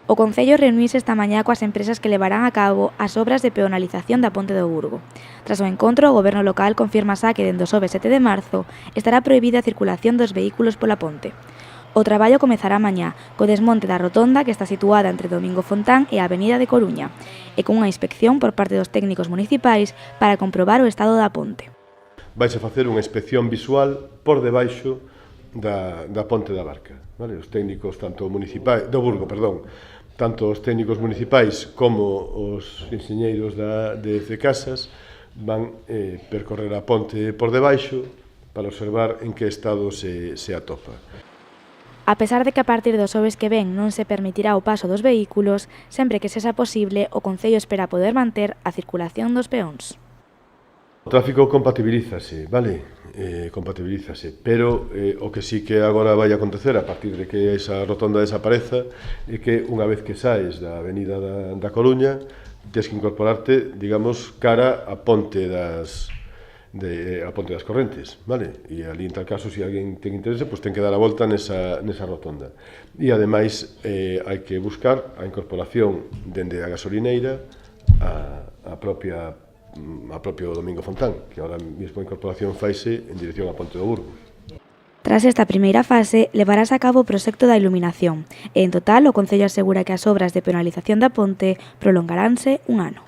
O Concello reuniuse esta mañá coas empresas que levarán a cabo as obras de peonalización da Ponte do Burgo. Tras o encontro, o Goberno local confirma xa que dende o xoves 7 de marzo estará prohibida a circulación dos vehículos pola ponte. O traballo comezará mañá, co desmonte da rotonda que está situada entre Domingo Fontán e a Avenida de Coruña, e cunha inspección por parte dos técnicos municipais para comprobar o estado da ponte. Vaise facer unha inspección visual por debaixo da ponte da Barca. Vale? Os técnicos do Burgo, tanto os técnicos municipais como os enxeñeiros de Casas van percorrer a ponte por debaixo para observar en que estado se atopa. A pesar de que a partir do xoves que ven non se permitirá o paso dos vehículos, sempre que sexa posible, o Concello espera poder manter a circulación dos peóns. O tráfico compatibilízase, vale? Compatibilízase, pero o que sí que agora vai acontecer a partir de que esa rotonda desapareza é que unha vez que saes da Avenida da Coruña tens que incorporarte, digamos, cara a Ponte das Correntes, vale? E ali en tal caso, se alguén ten interese, pois ten que dar a volta nesa rotonda. E ademais hai que buscar a incorporación dende a gasolineira a propio Domingo Fontán, que ahora mesmo a incorporación faise en dirección a Ponte do Burgo. Tras esta primeira fase, levarase a cabo o proxecto da iluminación, e en total o Concello asegura que as obras de peonalización da ponte prolongaranse un ano.